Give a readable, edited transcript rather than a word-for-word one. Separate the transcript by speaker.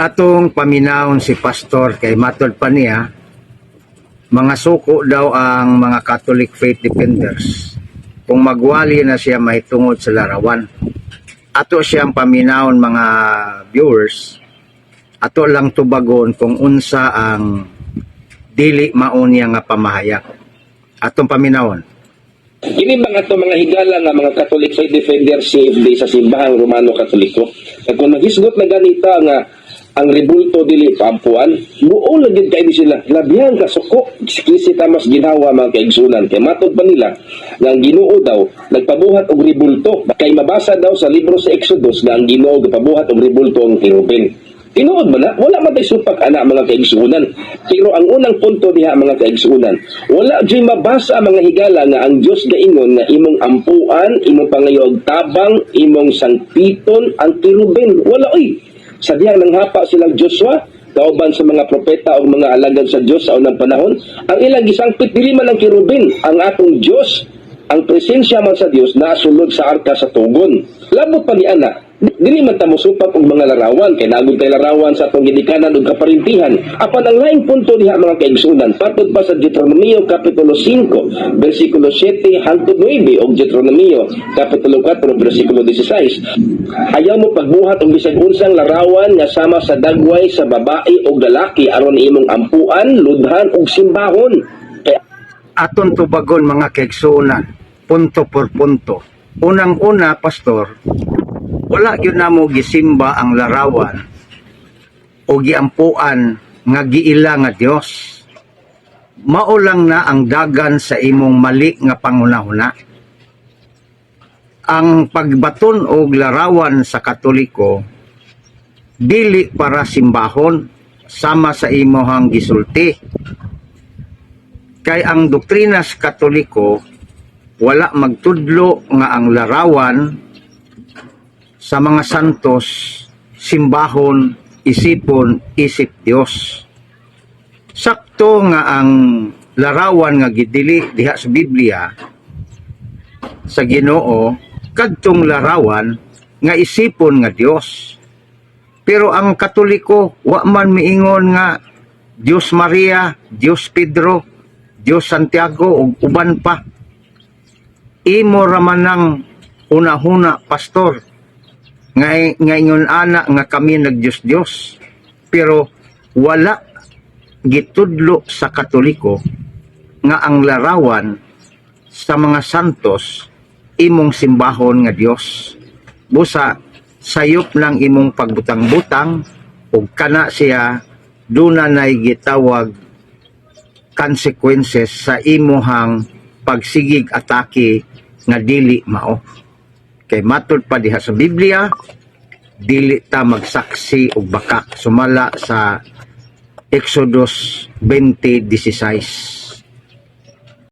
Speaker 1: Atong paminawon si pastor kay matod pa niya, mga suko daw ang mga Catholic faith defenders kung magwali na siya mahitungod sa larawan. Ato siyang paminawon mga viewers, ato lang tubagon kung unsa ang dili maunya nga pamahayag. Atong paminawon.
Speaker 2: Kini mga ato mga higala nga mga Catholic faith defenders CFD sa simbahang Romano Katoliko. At kung nagisgot na ganita nga ang rebulto dili paampuan, buo lagid kay di sila labihan ka suko kisi ta mas ginawa mga kaigsunan kay matod pa nila nga ang Ginoo daw nagpabuhat og rebulto kay mabasa daw sa libro sa Exodus nga ang Ginoo nagpabuhat og rebulto ang Kirubin. Tinuod man na, wala man tayo supak ana mga kaigsunan. Pero ang unang punto diha mga kaigsunan, wala dyan mabasa mga higala nga ang Diyos gaingon nga imong ampuan, imong pangayog tabang, imong sangpiton ang Kirubin. Wala oy. Sa diyang nanghapa silang Joshua, kauban sa mga propeta o mga alagad sa Diyos sa unang panahon, ang ilang gisangpit dili man ang Kirubin, ang atong Diyos, ang presensya man sa Diyos nasulod sa arka sa tugon. Labot pa ni ana, dili man ta mosupak og mga larawan kay nagud tay larawan sa atong gidikanan ug kaparintihan. Apan ang laing punto diha mga kaigsunan, patod pa sa Deuteronomio kapitulo 5 bersikulo 7 hangtod 9 ug Deuteronomio kapitulo 4 bersikulo 16. Ayaw mo pagbuhat og bisag unsang larawan nga sama sa dagway sa babae o lalaki aron imong ampuan, ludhan ug simbahon.
Speaker 1: Aton tubagon mga kaigsunan, punto por punto. Unang-una, pastor, wala yun na mo gisimba ang larawan o giampuan nga giila nga Dios. Maulang na ang dagan sa imong mali nga pangunahuna. Ang pagbaton og larawan sa Katoliko dili para simbahon sama sa imohang gisulti. Kay ang doktrina sa Katoliko wala magtudlo nga ang larawan sa mga santos, simbahon, isipon, isip Dios. Sakto nga ang larawan nga gidili diha sa Biblia sa Ginoo, kadtong larawan nga isipon nga Dios. Pero ang Katoliko, wa man miingon nga Dios Maria, Dios Pedro, Dios Santiago, ug uban pa. Imo raman ng una-huna, pastor, ngayon ana nga kami nagdiyos-diyos. Pero wala gitudlo sa Katoliko nga ang larawan sa mga santos imong simbahon nga Dios. Busa, sayop lang imong pagbutang-butang o kana siya dunay gitawag consequences sa imuhang pagsigig atake nga dili mao. Kay matod pa diha sa Biblia, dili ta magsaksi og bakak sumala sa Exodus 20:16.